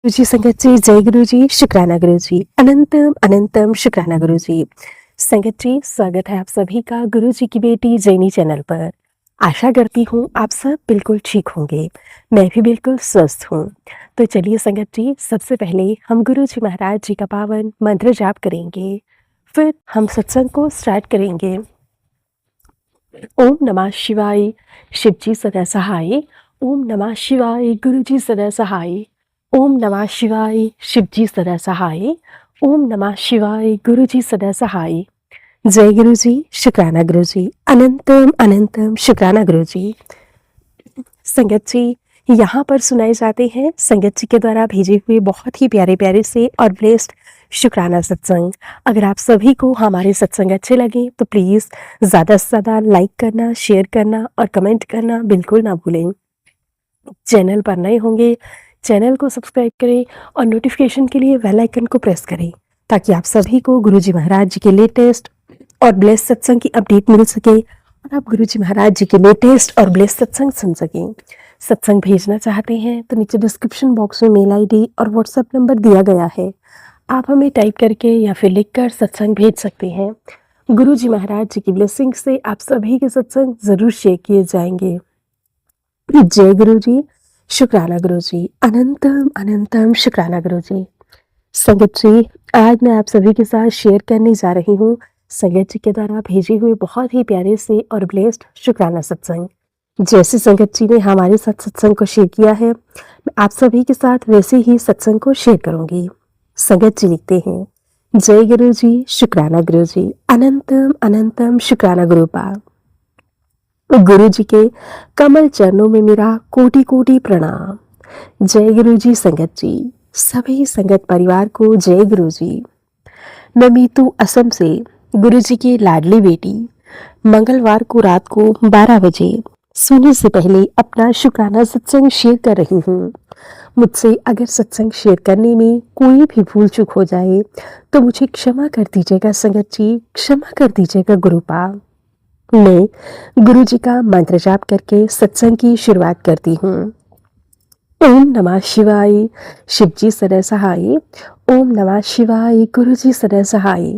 गुरुजी संगत जी, जय गुरुजी, शुक्राना गुरुजी, अनंतम अनंतम शुक्राना गुरुजी। संगत जी, स्वागत है आप सभी का गुरुजी की बेटी जैनी चैनल पर। आशा करती हूँ आप सब बिल्कुल ठीक होंगे। मैं भी बिल्कुल स्वस्थ हूँ। तो चलिए संगत जी, सबसे पहले हम गुरुजी महाराज जी का पावन मंत्र जाप करेंगे, फिर हम सत्संग को स्टार्ट करेंगे। ओम नमः शिवाय, शिवजी सदा सहाय। ओम नमः शिवाय, गुरुजी सदा सहाय। ओम नमः शिवाय, शिवजी सदा सहाय। ओम नमः शिवाय, गुरुजी सदा सहाय। जय गुरुजी, शुक्राना गुरुजी, अनंतम अनंतम शुक्राना गुरुजी। संगत जी, यहाँ पर सुनाए जाते हैं संगत जी के द्वारा भेजे हुए बहुत ही प्यारे प्यारे से और ब्लेस्ड शुक्राना सत्संग। अगर आप सभी को हमारे सत्संग अच्छे लगे तो प्लीज़ ज़्यादा से ज़्यादा लाइक करना, शेयर करना और कमेंट करना बिल्कुल ना भूलें। चैनल पर नए होंगे, चैनल को सब्सक्राइब करें और नोटिफिकेशन के लिए बेल आइकन को प्रेस करें, ताकि आप सभी को गुरुजी महाराज जी के लेटेस्ट और ब्लेस्ड सत्संग की अपडेट मिल सके और आप गुरुजी महाराज जी के लेटेस्ट और ब्लेस्ड सत्संग सुन सकें। सत्संग भेजना चाहते हैं तो नीचे डिस्क्रिप्शन बॉक्स में मेल आईडी और व्हाट्सएप नंबर दिया गया है। आप हमें टाइप करके या फिर लिखकर सत्संग भेज सकते हैं। गुरुजी महाराज जी की ब्लेसिंग से आप सभी के सत्संग जरूर शेयर किए जाएंगे। जय गुरुजी, शुक्राना गुरुजी, अनंतम अनंतम शुक्राना गुरुजी। संगत जी, आज मैं आप सभी के साथ शेयर करने जा रही हूँ संगत जी के द्वारा भेजे हुए बहुत ही प्यारे से और ब्लेस्ड शुक्राना सत्संग। जैसे संगत जी ने हमारे साथ सत्संग को शेयर किया है, मैं आप सभी के साथ वैसे ही सत्संग को शेयर करूंगी। संगत जी लिखते हैं, जय गुरुजी, शुक्राना गुरुजी, अनंतम अनंतम शुक्राना गुरुपा। गुरु जी के कमल चरणों में मेरा कोटि कोटि प्रणाम। जय गुरु जी संगत जी, सभी संगत परिवार को जय गुरु जी। मैं मीतू असम से गुरु जी की लाडली बेटी मंगलवार को रात को 12 बजे सोने से पहले अपना शुक्राना सत्संग शेयर कर रही हूँ। मुझसे अगर सत्संग शेयर करने में कोई भी भूल चूक हो जाए तो मुझे क्षमा कर दीजिएगा संगत जी, क्षमा कर दीजिएगा गुरुपा। मैं गुरु जी का मंत्र जाप करके सत्संग की शुरुआत करती हूँ। ओम नमः शिवाय, शिवजी सदा सहाय। ओम नमः शिवाय, गुरु जी सदा सहाय।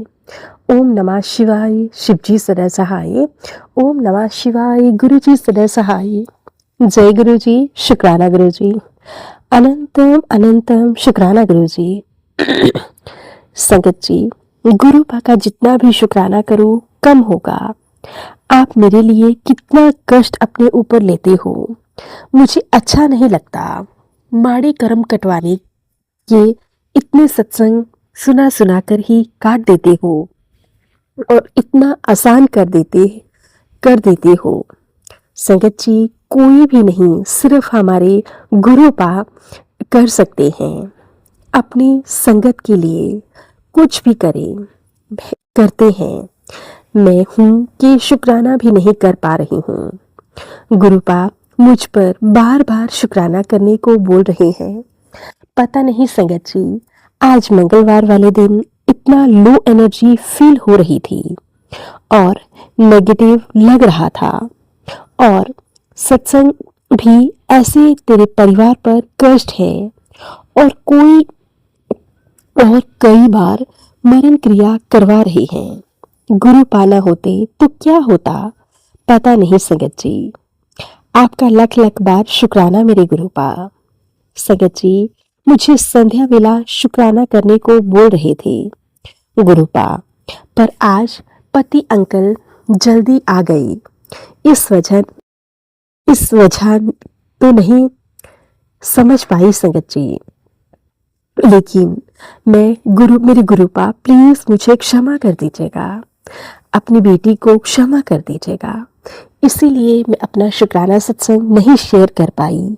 ओम नमः शिवाय, शिवजी सदा सहाय। ओम नमः शिवाय, गुरु जी सदा सहाय। जय गुरु जी, शुक्राना गुरु जी, अनंतम अनंतम शुक्राना गुरु जी। संगत जी, गुरु पा का जितना भी शुक्राना करूं कम होगा। आप मेरे लिए कितना कष्ट अपने ऊपर लेते हो, मुझे अच्छा नहीं लगता। माड़े कर्म कटवाने के इतने सत्संग सुना सुना कर ही काट देते हो और इतना आसान कर देते हो। संगत जी, कोई भी नहीं, सिर्फ हमारे गुरु पा कर सकते हैं। अपनी संगत के लिए कुछ भी करते हैं। मैं हूं कि शुक्राना भी नहीं कर पा रही हूँ। गुरुपा मुझ पर बार बार शुक्राना करने को बोल रहे हैं। पता नहीं संगत जी, आज मंगलवार वाले दिन इतना लो एनर्जी फील हो रही थी और नेगेटिव लग रहा था। और सत्संग भी ऐसे तेरे परिवार पर कष्ट है और कई बार मरण क्रिया करवा रहे हैं। गुरु पाना होते तो क्या होता, पता नहीं संगत जी। आपका लख लख बार शुक्राना मेरे गुरु पा। संगत जी, मुझे संध्या वेला शुक्राना करने को बोल रहे थे गुरु पा, पर आज पति अंकल जल्दी आ गई। इस वजह तो नहीं समझ पाई संगत जी, लेकिन मेरे गुरुपा प्लीज मुझे क्षमा कर दीजिएगा, अपनी बेटी को क्षमा कर दीजिएगा। इसीलिए मैं अपना शुक्राना सत्संग नहीं शेयर कर पाई।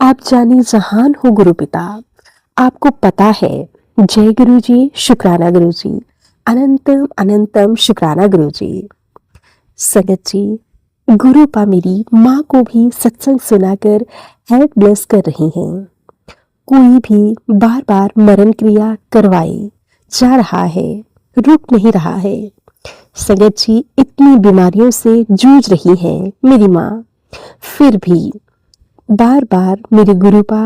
आप जाने जहान हो गुरु पिता, आपको पता है। जय गुरु जी, शुक्राना गुरु जी, अनंतम अनंतम शुक्राना गुरु जी। संगत जी, गुरु पा मेरी माँ को भी सत्संग सुनाकर हेल्प ब्लेस कर रही हैं। कोई भी बार बार मरण क्रिया करवाए जा रहा है, रुक नहीं रहा है। संगत जी, इतनी बीमारियों से जूझ रही है मेरी माँ, फिर भी बार बार मेरे गुरुपा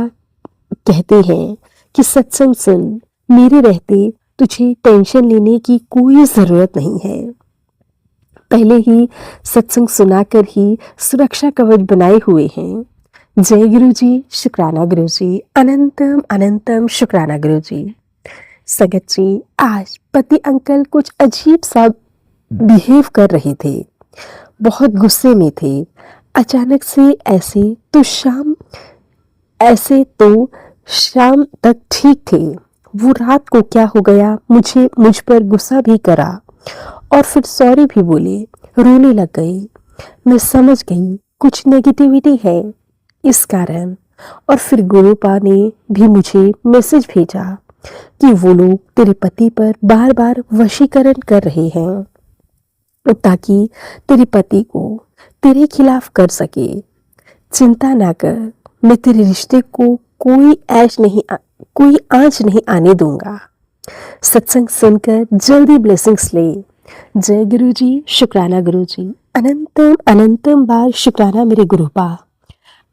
कहते हैं कि सत्संग सुन, मेरे रहते तुझे टेंशन लेने की कोई ज़रूरत नहीं है। पहले ही सत्संग सुनाकर ही सुरक्षा कवच बनाए हुए हैं। जय गुरु जी, शुक्राना गुरु जी, अनंतम अनंतम शुक्राना गुरु जी। संगत जी, आज पति अंकल कुछ अजीब सा बिहेव कर रहे थे, बहुत गुस्से में थे। अचानक से ऐसे तो शाम तक ठीक थे। वो रात को क्या हो गया, मुझ पर गुस्सा भी करा और फिर सॉरी भी बोले, रोने लग गए। मैं समझ गई कुछ नेगेटिविटी है इस कारण। और फिर गुरुपा ने भी मुझे मैसेज भेजा कि वो लोग तेरे पति पर बार बार वशीकरण कर रहे हैं ताकि तेरे पति को तेरे खिलाफ कर सके। चिंता ना कर, मैं तेरे रिश्ते को कोई आंच नहीं आने दूंगा। सत्संग सुनकर जल्दी ब्लेसिंग्स ले। जय गुरु जी, शुक्राना गुरु जी, अनंतम अनंतम बार शुक्राना मेरे गुरुपा।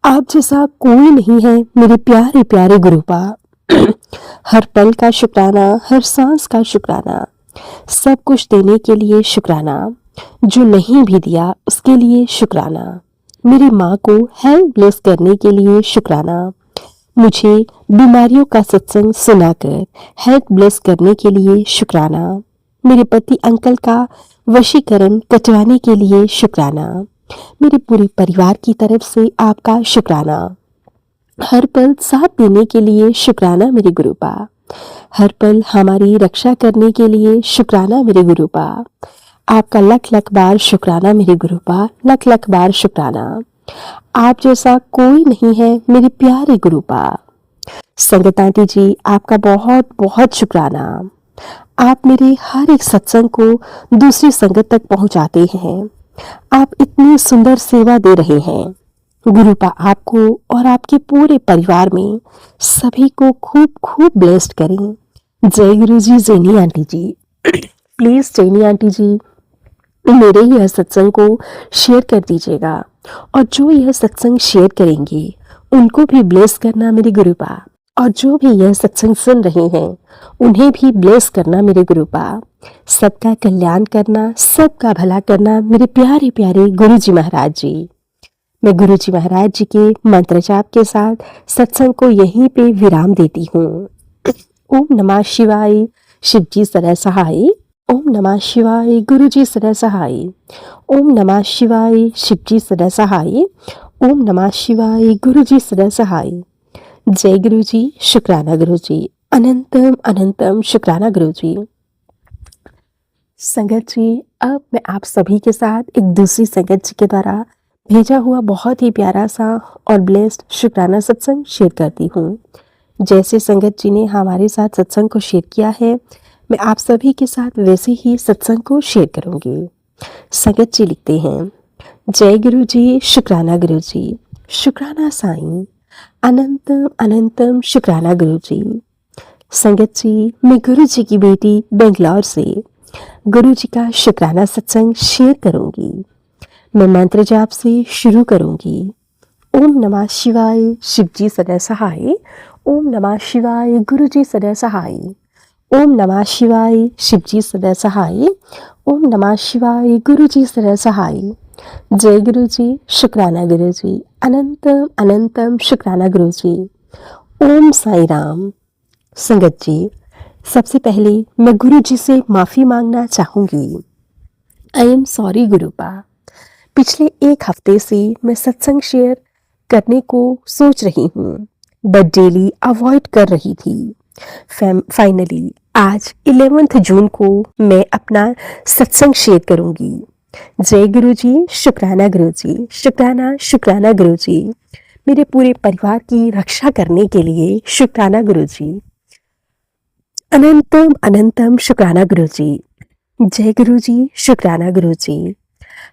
आप जैसा कोई नहीं है मेरे प्यारे प्यारे गुरुपा। हर पल का शुक्राना, हर सांस का शुक्राना, सब कुछ देने के लिए शुक्राना, जो नहीं भी दिया उसके लिए शुक्राना, मेरी माँ को हेल्थ ब्लेस करने के लिए शुक्राना, मुझे बीमारियों का सत्संग सुनाकर हेल्थ ब्लेस करने के लिए शुक्राना, मेरे पति अंकल का वशीकरण कटवाने के लिए शुक्राना, मेरे पूरे परिवार की तरफ से आपका शुक्राना, हर पल साथ देने के लिए शुक्राना मेरे गुरुपा, हर पल हमारी रक्षा करने के लिए शुक्राना मेरे गुरुपा, आपका लख लख बार शुक्राना मेरे गुरुपा, लख लख बार शुक्राना। आप जैसा कोई नहीं है मेरे प्यारे गुरुपा। संगत आंटी जी, आपका बहुत बहुत शुक्राना। आप मेरे हर एक सत्संग को दूसरी संगत तक पहुंचाते हैं। आप इतनी सुंदर सेवा दे रहे हैं। गुरुपा आपको और आपके पूरे परिवार में सभी को खूब खूब ब्लेस्ड करें। जय गुरु जी, जैनी आंटी जी। प्लीज जैनी आंटी जी, मेरे यह सत्संग को शेयर कर दीजिएगा और जो यह सत्संग शेयर करेंगे उनको भी ब्लेस करना मेरे गुरुपा, और जो भी यह सत्संग सुन रहे हैं उन्हें भी ब्लेस करना मेरे गुरुपा। सबका कल्याण करना, सबका भला करना मेरे प्यारे प्यारे गुरु जी महाराज जी। मैं गुरु जी महाराज जी के मंत्र जाप के साथ सत्संग को यहीं पे विराम देती हूँ। ओम नमः शिवाय, शिव जी सदा सहाय। ओम नमः शिवाय, गुरु जी सदा सहाय। ओम नमः शिवाय, शिव जी सदा सहाय। ओम नमः शिवाय, गुरु जी सदा सहाय। जय गुरु जी, शुक्राना गुरु जी, अनंतम अनंतम शुक्राना गुरु जी। संगत जी, अब मैं आप सभी के साथ एक दूसरी संगत जी के द्वारा भेजा हुआ बहुत ही प्यारा सा और ब्लेस्ड शुक्राना सत्संग शेयर करती हूँ। जैसे संगत जी ने हमारे साथ सत्संग को शेयर किया है, मैं आप सभी के साथ वैसे ही सत्संग को शेयर करूंगी। संगत जी लिखते हैं, जय गुरु जी, शुक्राना गुरु जी, शुक्राना साईं, अनंतम अनंतम शुक्राना गुरु जी। संगत जी, मैं गुरु जी की बेटी बेंगलोर से गुरु जी का शुक्राना सत्संग शेयर करूंगी। मैं मंत्र जाप से शुरू करूंगी। ओम नमः शिवाय, शिव जी सदा सहाय। ओम नमः शिवाय, गुरु जी सदा सहाय। ओम नमः शिवाय, शिव जी सदा सहाय। ओम नमः शिवाय, गुरु जी सदा सहाय। जय गुरु जी, शुक्राना गुरु जी, अनंतम अनंतम शुक्राना गुरु जी। ओम साई राम। संगत जी, सबसे पहले मैं गुरु जी से माफी मांगना चाहूंगी। I am sorry गुरुपा। पिछले एक हफ्ते से मैं सत्संग शेयर करने को सोच रही हूँ, बट डेली अवॉइड कर रही थी। फाइनली आज 11 जून को मैं अपना सत्संग शेयर करूंगी। जय गुरु जी, शुक्राना गुरु जी, शुक्राना शुक्राना गुरु जी, मेरे पूरे परिवार की रक्षा करने के लिए शुक्राना गुरु जी, अनंतम अनंतम शुक्राना गुरु जी। जय गुरु जी, शुक्राना गुरु जी,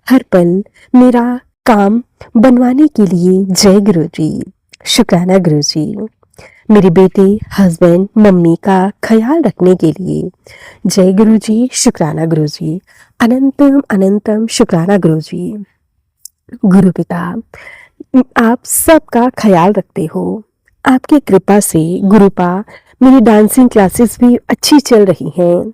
हर पल मेरा काम बनवाने के लिए जय गुरु जी, शुक्राना गुरु जी, मेरे बेटे, हस्बैंड, मम्मी का ख्याल रखने के लिए जय गुरु जी, शुक्राना गुरु जी, अनंतम अनंतम शुक्राना गुरु जी। गुरु पिता, आप सबका ख्याल रखते हो। आपकी कृपा से गुरुपा मेरी डांसिंग क्लासेस भी अच्छी चल रही हैं।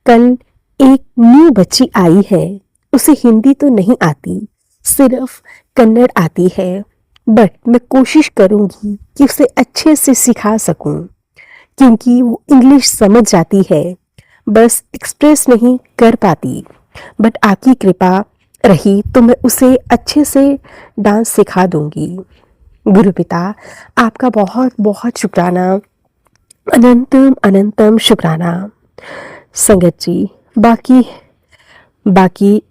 कल एक न्यू बच्ची आई है, उसे हिंदी तो नहीं आती, सिर्फ कन्नड़ आती है, बट मैं कोशिश करूंगी कि उसे अच्छे से सिखा सकूं, क्योंकि वो इंग्लिश समझ जाती है, बस एक्सप्रेस नहीं कर पाती। बट आपकी कृपा रही तो मैं उसे अच्छे से डांस सिखा दूंगी। गुरु पिता, आपका बहुत बहुत शुक्राना, अनंतम अनंतम शुक्राना। संगत जी, बाकी बाकी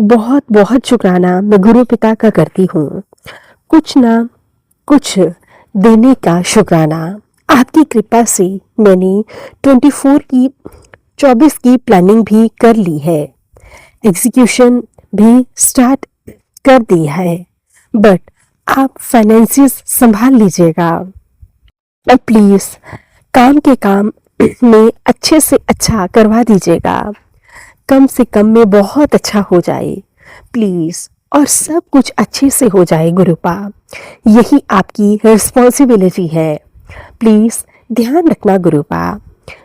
बहुत बहुत शुक्राना मैं गुरु पिता का करती हूँ। कुछ ना कुछ देने का शुक्राना। आपकी कृपा से मैंने 24 की प्लानिंग भी कर ली है, एग्जीक्यूशन भी स्टार्ट कर दी है, बट आप फाइनेंसिस संभाल लीजिएगा और प्लीज काम के काम में अच्छे से अच्छा करवा दीजिएगा। कम से कम में बहुत अच्छा हो जाए प्लीज, और सब कुछ अच्छे से हो जाए गुरुपा, यही आपकी रिस्पॉन्सिबिलिटी है। प्लीज ध्यान रखना गुरुपा,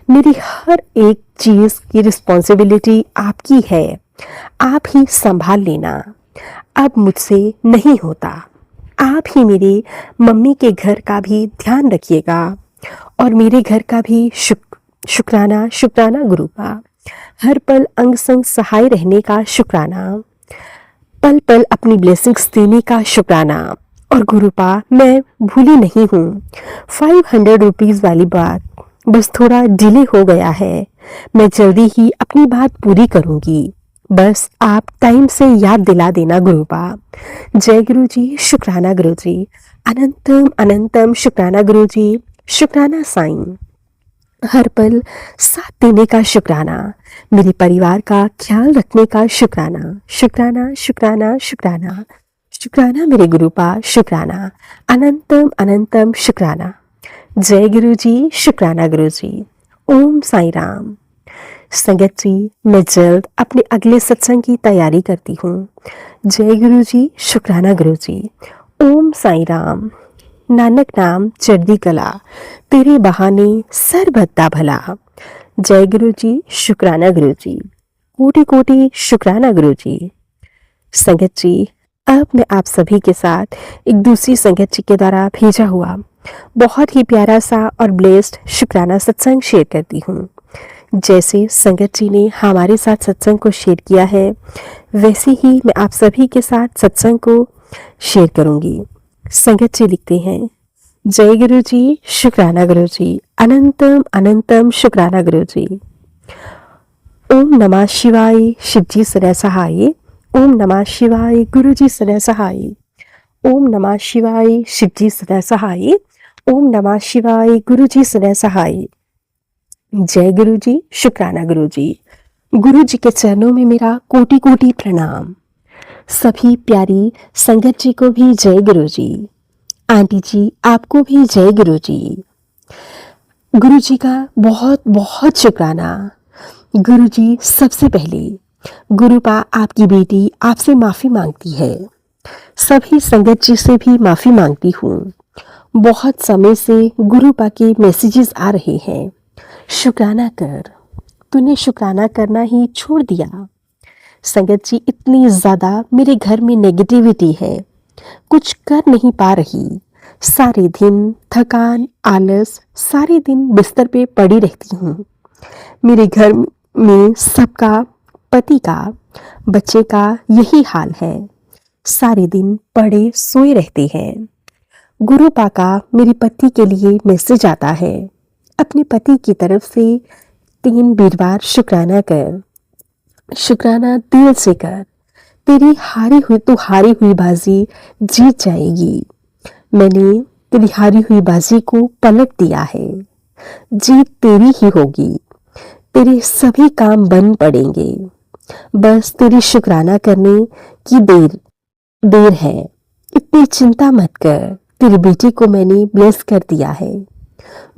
मेरी हर एक चीज की रिस्पॉन्सिबिलिटी आपकी है, आप ही संभाल लेना। अब मुझसे नहीं होता, आप ही मेरे मम्मी के घर का भी ध्यान रखिएगा और मेरे घर का भी शुक्राना शुक्राना गुरुपा। हर पल अंग संग सहाय रहने का शुक्राना, पल पल अपनी ब्लेसिंग्स देने का शुक्राना। और गुरुपा, मैं भूली नहीं हूँ 500 रुपीज़ वाली बात, बस थोड़ा डिले हो गया है, मैं जल्दी ही अपनी बात पूरी करूँगी, बस आप टाइम से याद दिला देना गुरुपा। जय गुरु जी, शुक्राना गुरु जी, अनंतम अनंतम शुक्राना गुरु जी, शुक्राना साईं। हर पल साथ देने का शुक्राना, मेरे परिवार का ख्याल रखने का शुक्राना शुक्राना शुक्राना शुक्राना शुक्राना मेरे गुरुपा, शुक्राना अनंतम अनंतम शुक्राना। जय गुरु जी, शुक्राना गुरु जी। ओम साई राम। संगत जी, मैं जल्द अपने अगले सत्संग की तैयारी करती हूँ। जय गुरु जी, शुक्राना गुरु जी। ओम साई राम। नानक नाम चढ़दी कला, तेरे बहाने सर भद्दा भला। जय गुरु जी, शुक्राना गुरु जी। कोटि कोटि शुक्राना गुरु जी। संगत जी, अब मैं आप सभी के साथ एक दूसरी संगत जी के द्वारा भेजा हुआ बहुत ही प्यारा सा और ब्लेस्ड शुक्राना सत्संग शेयर करती हूँ। जैसे संगत जी ने हमारे साथ सत्संग को शेयर किया है, वैसे ही मैं आप सभी के साथ सत्संग को शेयर करूँगी। संगत जी लिखते हैं, जय गुरु जी, शुक्राना गुरु जी, अनंतम अनंतम शुक्राना गुरु जी। ओम नमः शिवाय, शिवजी सदा सहाय। ओम नमः शिवाय, गुरु जी सदा सहाय। ओम नमः शिवाय, शिवजी सदा सहाय। ओम नमः शिवाय, गुरु जी सदा सहाय। जय गुरु जी, शुक्राना गुरु जी। गुरु जी के चरणों में मेरा कोटि कोटि प्रणाम। सभी प्यारी संगत जी को भी जय गुरु जी। आंटी जी, आपको भी जय गुरु जी। गुरु जी का बहुत बहुत शुक्राना। गुरु जी, सबसे पहले गुरुपा आपकी बेटी आपसे माफ़ी मांगती है, सभी संगत जी से भी माफ़ी मांगती हूँ। बहुत समय से गुरुपा के मैसेजेस आ रहे हैं, शुक्राना कर, तूने शुक्राना करना ही छोड़ दिया। संगत जी, इतनी ज़्यादा मेरे घर में नेगेटिविटी है, कुछ कर नहीं पा रही, सारे दिन थकान आलस, सारे दिन बिस्तर पे पड़ी रहती हूँ। मेरे घर में सबका, पति का, बच्चे का यही हाल है, सारे दिन पड़े सोए रहते हैं। गुरुपा का मेरे पति के लिए मैसेज आता है, अपने पति की तरफ से 3 वीरवार शुक्राना कर, शुक्राना दिल से कर, तेरी हारी हुई बाजी जीत जाएगी। मैंने तेरी हारी हुई बाजी को पलट दिया है, जीत तेरी ही होगी, तेरे सभी काम बन पड़ेंगे, बस तेरी शुक्राना करने की देर है। इतनी चिंता मत कर, तेरी बेटी को मैंने ब्लेस कर दिया है।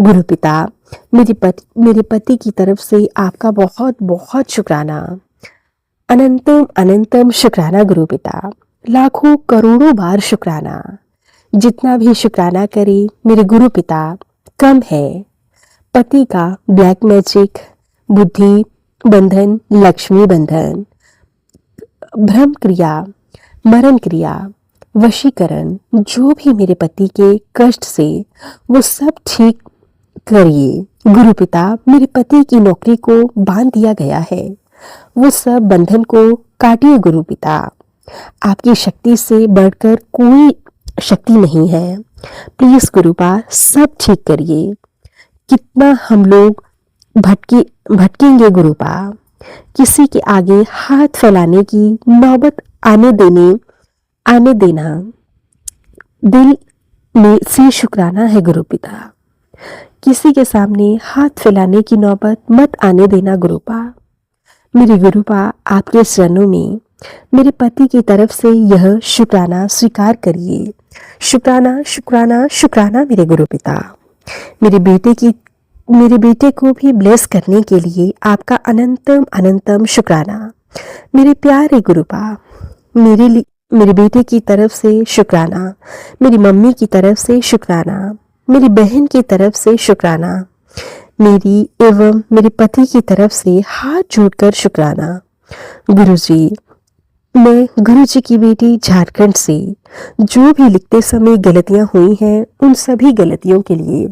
गुरु पिता, मेरे पति की तरफ से आपका बहुत बहुत शुक्राना, अनंतम अनंतम शुक्राना गुरु पिता, लाखों करोड़ों बार शुक्राना। जितना भी शुक्राना करे मेरे गुरु पिता कम है, पति का ब्लैक मैजिक, बुद्धि बंधन, लक्ष्मी बंधन, भ्रम क्रिया, मरण क्रिया, वशीकरण, जो भी मेरे पति के कष्ट से, वो सब ठीक करिए। गुरु पिता, मेरे पति की नौकरी को बांध दिया गया है, वो सब बंधन को काटिए गुरु पिता। आपकी शक्ति से बढ़कर कोई शक्ति नहीं है। प्लीज गुरुपा सब ठीक करिए। कितना हम लोग भटकेंगे गुरुपा। किसी के आगे हाथ फैलाने की नौबत आने देना दिल में से शुक्राना है गुरु पिता। किसी के सामने हाथ फैलाने की नौबत मत आने देना गुरुपा। मेरे गुरुपा, आपके चरणों में मेरे पति की तरफ से यह शुक्राना स्वीकार करिए। शुक्राना शुक्राना शुक्राना मेरे गुरु पिता। मेरे बेटे को भी ब्लेस करने के लिए आपका अनंतम अनंतम शुक्राना। मेरे प्यारे गुरुपा, मेरे बेटे की तरफ से शुक्राना, मेरी मम्मी की तरफ से शुक्राना, मेरी बहन की तरफ से शुक्राना, मेरी एवं मेरे पति की तरफ से हाथ जोड़कर शुक्राना। गुरुजी, मैं गुरुजी की बेटी झारखंड से जो भी लिखते समय गलतियां हुई हैं, उन सभी गलतियों के लिए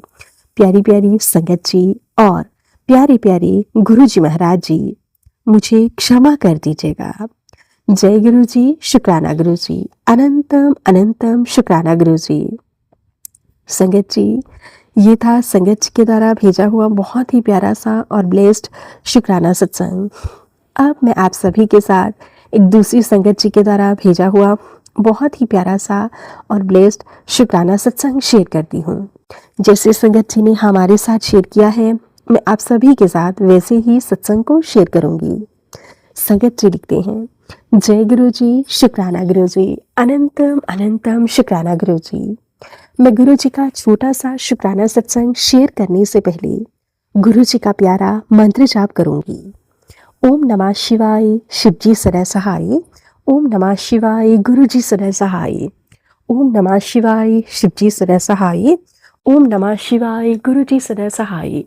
प्यारी प्यारी संगत जी और प्यारे प्यारे गुरुजी महाराज जी, मुझे क्षमा कर दीजिएगा। जय गुरुजी, शुक्राना गुरुजी, अनंतम अनंतम शुक्राना गुरुजी। संगत जी, ये था संगत जी के द्वारा भेजा हुआ बहुत ही प्यारा सा और ब्लेस्ड शुक्राना सत्संग। अब मैं आप सभी के साथ एक दूसरी संगत जी के द्वारा भेजा हुआ बहुत ही प्यारा सा और ब्लेस्ड शुक्राना सत्संग शेयर करती हूँ। जैसे संगत जी ने हमारे साथ शेयर किया है, मैं आप सभी के साथ वैसे ही सत्संग को शेयर करूंगी। संगत जी लिखते हैं, जय गुरु जी, शुक्राना गुरु जी, अनंतम अनंतम शुक्राना गुरु जी। मैं गुरु जी का छोटा सा शुक्राना सत्संग शेयर करने से पहले गुरु जी का प्यारा मंत्र जाप करूंगी। ओम नमः शिवाय, शिवजी सदा सहाय। ओम नमः शिवाय, गुरु जी सदा सहाय। ओम नमः शिवाय, शिवजी सदा सहाय। ओम नमः शिवाय, गुरु जी सदा सहाय।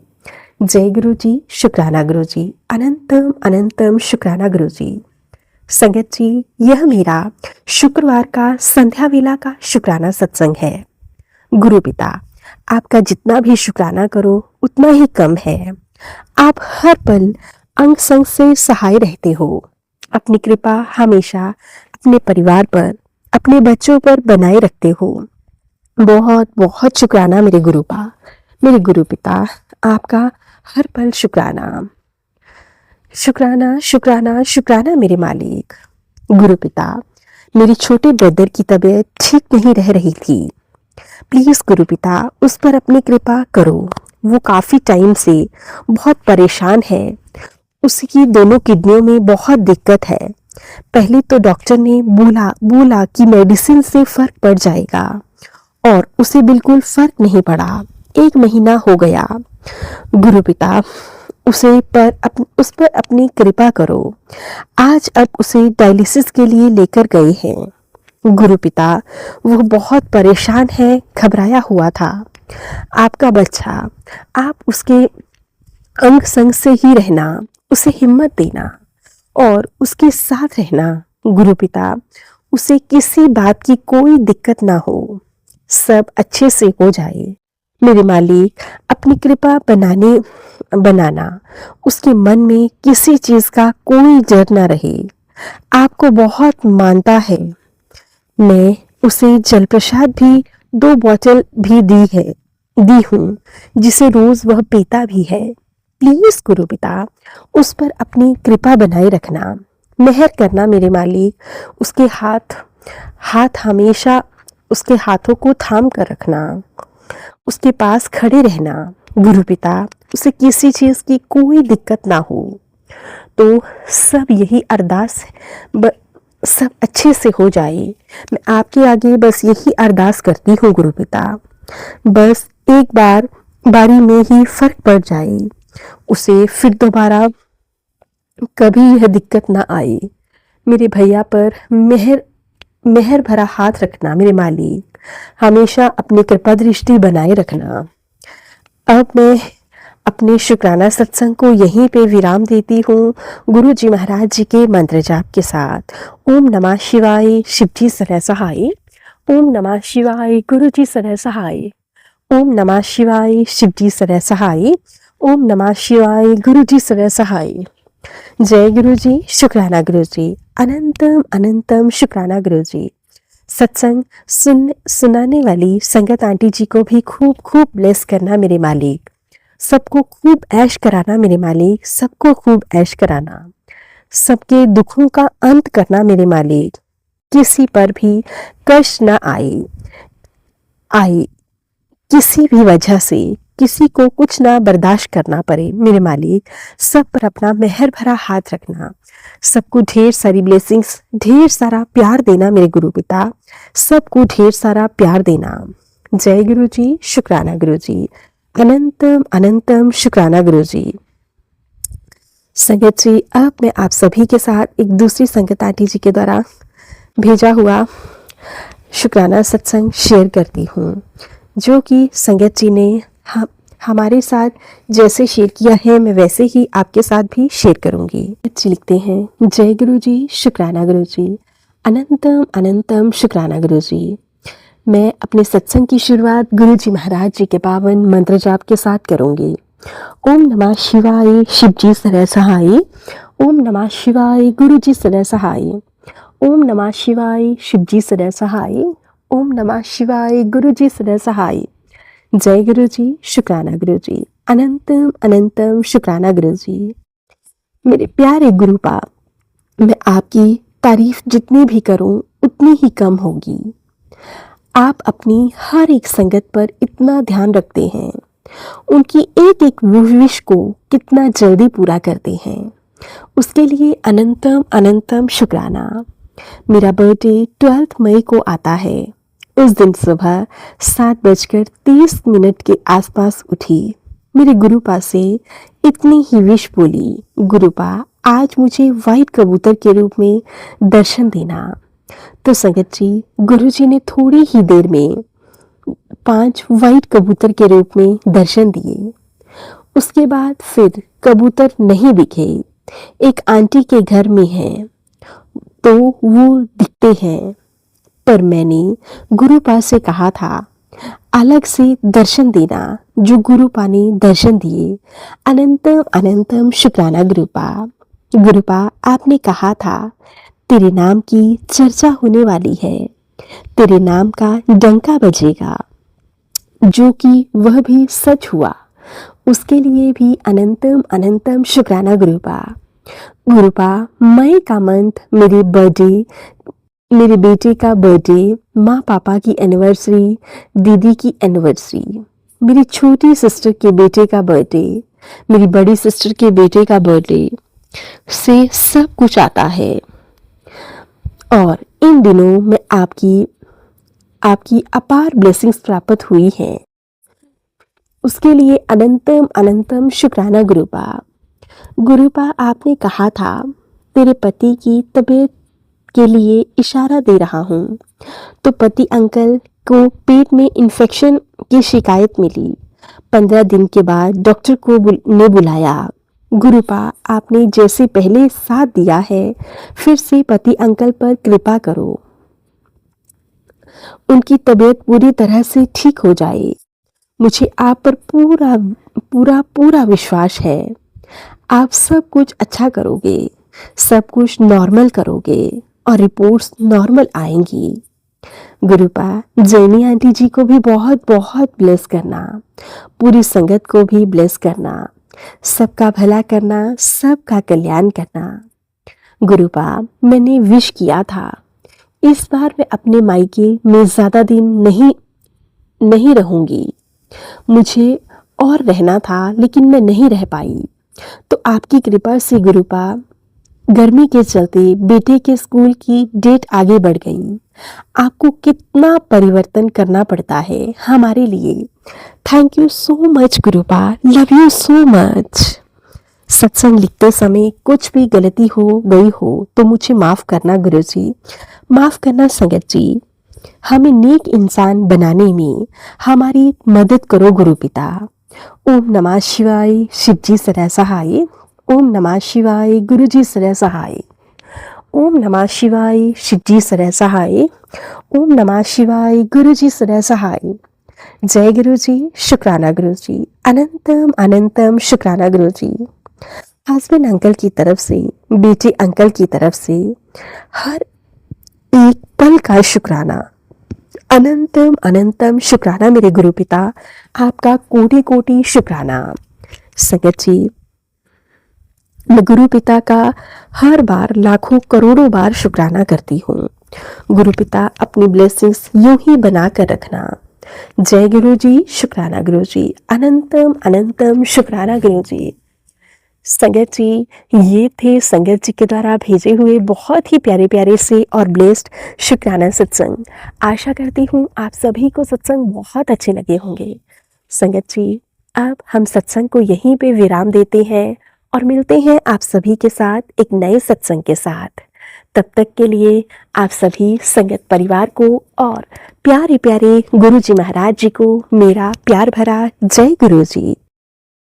जय गुरु जी, शुक्राना गुरु जी, अनंतम अनंतम शुक्राना गुरु जी। संगत जी, यह मेरा शुक्रवार का संध्या वेला का शुक्राना सत्संग है। गुरु पिता, आपका जितना भी शुक्राना करो उतना ही कम है। आप हर पल अंग संग से सहाय रहते हो। अपनी कृपा हमेशा अपने परिवार पर, अपने बच्चों पर बनाए रखते हो। बहुत बहुत शुक्राना मेरे गुरुपा, मेरे गुरु पिता, आपका हर पल शुक्राना। शुक्राना शुक्राना शुक्राना मेरे मालिक। गुरु पिता, मेरे छोटे ब्रदर की तबीयत ठीक नहीं रह रही थी। प्लीज गुरु पिता, उस पर अपनी कृपा करो। वो काफी टाइम से बहुत परेशान है। उसकी दोनों किडनियों में बहुत दिक्कत है। पहले तो डॉक्टर ने बोला कि मेडिसिन से फर्क पड़ जाएगा, और उसे बिल्कुल फर्क नहीं पड़ा। 1 महीना हो गया। गुरु पिता, उस पर अपनी कृपा करो। आज अब उसे डायलिसिस के लिए लेकर गए हैं। गुरु पिता, वो बहुत परेशान है, घबराया हुआ था। आपका बच्चा, आप उसके अंग संग से ही रहना, उसे हिम्मत देना और उसके साथ रहना। गुरु पिता, उसे किसी बात की कोई दिक्कत ना हो, सब अच्छे से हो जाए। मेरे मालिक, अपनी कृपा बनाना उसके मन में किसी चीज का कोई डर ना रहे। आपको बहुत मानता है। मैं उसे जल प्रसाद भी 2 बोतल भी दी हूँ, जिसे रोज वह पीता भी है। प्लीज गुरु पिता, उस पर अपनी कृपा बनाए रखना, मेहर करना मेरे मालिक। उसके हाथ हमेशा उसके हाथों को थाम कर रखना, उसके पास खड़े रहना। गुरु पिता, उसे किसी चीज की कोई दिक्कत ना हो। तो सब यही अरदास सब अच्छे से हो जाए। मैं आपके आगे बस यही अरदास करती हूँ गुरु पिता, बस एक बारी में ही फर्क पड़ जाए, उसे फिर दोबारा कभी यह दिक्कत ना आए। मेरे भैया पर मेहर भरा हाथ रखना मेरे मालिक, हमेशा अपनी कृपा दृष्टि बनाए रखना। अब मैं अपने शुक्राना सत्संग को यहीं पे विराम देती हूँ गुरु जी महाराज जी के मंत्र जाप के साथ। ओम नमः शिवाय, शिव जी सदा सहाय। ओम नमः शिवाय, गुरु जी सदा सहाय। ओम नमः शिवाय, शिव जी सदा सहाय। ओम नमः शिवाय, गुरु जी सदा सहाय। जय गुरु जी, शुक्राना गुरु जी, अनंतम अनंतम शुक्राना गुरु जी। सत्संग सुनाने वाली संगत आंटी जी को भी खूब खूब ब्लेस करना मेरे मालिक। सबको खूब ऐश कराना मेरे मालिक, सबको खूब ऐश कराना। सबके दुखों का अंत करना मेरे मालिक। किसी पर भी कष्ट ना आए किसी भी वजह से किसी को कुछ ना बर्दाश्त करना पड़े मेरे मालिक। सब पर अपना मेहर भरा हाथ रखना। सबको ढेर सारी ब्लेसिंग्स, ढेर सारा प्यार देना मेरे गुरु पिता। सबको ढेर सारा प्यार देना। जय गुरु जी, शुक्राना गुरु जी, अनंतम अनंतम शुक्राना गुरु जी। संगत जी, अब मैं आप सभी के साथ एक दूसरी संगत आंटी जी के द्वारा भेजा हुआ शुक्राना सत्संग शेयर करती हूँ, जो कि संगत जी ने हमारे साथ जैसे शेयर किया है मैं वैसे ही आपके साथ भी शेयर करूंगी। लिखते हैं, जय गुरु जी, शुक्राना गुरु जी, अनंतम अनंतम शुक्राना गुरु जी। मैं अपने सत्संग की शुरुआत गुरु जी महाराज जी के पावन मंत्र जाप के साथ करूंगी। ओम नमः शिवाय, शिव जी सदा सहाय। ओम नमः शिवाय, गुरु जी सदा सहाय। ओम नमः शिवाय, शिव जी सदा सहाय। ओम नमः शिवाय, गुरु जी सदा सहाय। जय गुरु जी, शुक्राना गुरु जी, अनंतम अनंतम शुक्राना गुरु जी। मेरे प्यारे गुरुपा, मैं आपकी तारीफ जितनी भी करूं उतनी ही कम होगी। आप अपनी हर एक संगत पर इतना ध्यान रखते हैं, उनकी एक एक विश को कितना जल्दी पूरा करते हैं, उसके लिए अनंतम अनंतम शुक्राना। मेरा बर्थडे 12 मई को आता है। उस दिन सुबह 7:30 के आसपास उठी। मेरे गुरुपा से इतनी ही विश बोली, गुरुपा आज मुझे व्हाइट कबूतर के रूप में दर्शन देना। तो संगत जी, गुरुजी ने थोड़ी ही देर में 5 व्हाइट कबूतर के रूप में दर्शन दिए। उसके बाद फिर कबूतर नहीं दिखे। एक आंटी के घर में है तो वो दिखते हैं, पर मैंने गुरुपा से कहा था अलग से दर्शन देना, जो गुरुपा ने दर्शन दिए। अनंतम अनंतम शुक्राना गुरुपा। गुरुपा, आपने कहा था तेरे नाम की चर्चा होने वाली है, तेरे नाम का डंका बजेगा, जो कि वह भी सच हुआ। उसके लिए भी अनंतम अनंतम शुक्राना गुरुपा। गुरुपा, मई का मंथ मेरे बर्थडे, मेरे बेटे का बर्थडे, माँ पापा की एनिवर्सरी, दीदी की एनिवर्सरी, मेरी छोटी सिस्टर के बेटे का बर्थडे, मेरी बड़ी सिस्टर के बेटे का बर्थडे से सब कुछ आता है। और इन दिनों में आपकी अपार ब्लेसिंग्स प्राप्त हुई हैं। उसके लिए अनंतम अनंतम शुक्राना गुरुपा। गुरुपा, आपने कहा था तेरे पति की तबीयत के लिए इशारा दे रहा हूँ। तो पति अंकल को पेट में इन्फेक्शन की शिकायत मिली। 15 दिन के बाद डॉक्टर को ने बुलाया। गुरुपा, आपने जैसे पहले साथ दिया है, फिर से पति अंकल पर कृपा करो, उनकी तबीयत पूरी तरह से ठीक हो जाए। मुझे आप पर पूरा पूरा पूरा विश्वास है। आप सब कुछ अच्छा करोगे, सब कुछ नॉर्मल करोगे और रिपोर्ट्स नॉर्मल आएंगी। गुरुपा, जैनी आंटी जी को भी बहुत बहुत ब्लेस करना, पूरी संगत को भी ब्लेस करना, सबका भला करना, सबका कल्याण करना। गुरुपा, मैंने विश किया था इस बार मैं अपने मायके में ज़्यादा दिन नहीं रहूंगी। मुझे और रहना था लेकिन मैं नहीं रह पाई। तो आपकी कृपा से गुरुपा, गर्मी के चलते बेटे के स्कूल की डेट आगे बढ़ गई। आपको कितना परिवर्तन करना पड़ता है हमारे लिए। Thank you so much गुरुपा, love you so much. सत्संग लिखते समय कुछ भी गलती हो गई हो तो मुझे माफ़ करना गुरुजी, माफ़ करना संगत जी। हमें नेक इंसान बनाने में हमारी मदद करो गुरु पिता। ओम नमः शिवाय, शिव जी सदा सहाय। ओम नमः शिवाय, गुरु जी सदा सहाय। ओम नमः शिवाय, शिव जी सदा सहाय। ओम नमः शिवाय, गुरु जी सदा सहाय। जय गुरु जी, शुक्राना गुरु जी, अनंतम अनंतम शुक्राना गुरु जी। हस्बैंड अंकल की तरफ से, बेटे अंकल की तरफ से, हर एक पल का शुक्राना, अनंतम अनंतम शुक्राना मेरे गुरु पिता, आपका कोटि कोटि शुक्राना। संगत जी, मैं गुरु पिता का हर बार लाखों करोड़ों बार शुक्राना करती हूँ। गुरु पिता अपनी ब्लेसिंग्स यूं ही बना कर रखना। जय गुरु जी, शुक्राना गुरु जी, अनंतम अनंतम शुक्राना गुरु जी। संगत जी, ये थे संगत जी के द्वारा भेजे हुए बहुत ही प्यारे प्यारे से और ब्लेस्ड शुक्राना सत्संग। आशा करती हूँ आप सभी को सत्संग बहुत अच्छे लगे होंगे। संगत जी, अब हम सत्संग को यहीं पे विराम देते हैं और मिलते हैं आप सभी के साथ एक नए सत्संग के साथ। तब तक के लिए आप सभी संगत परिवार को और प्यारे प्यारे गुरु जी महाराज जी को मेरा प्यार भरा जय गुरु जी।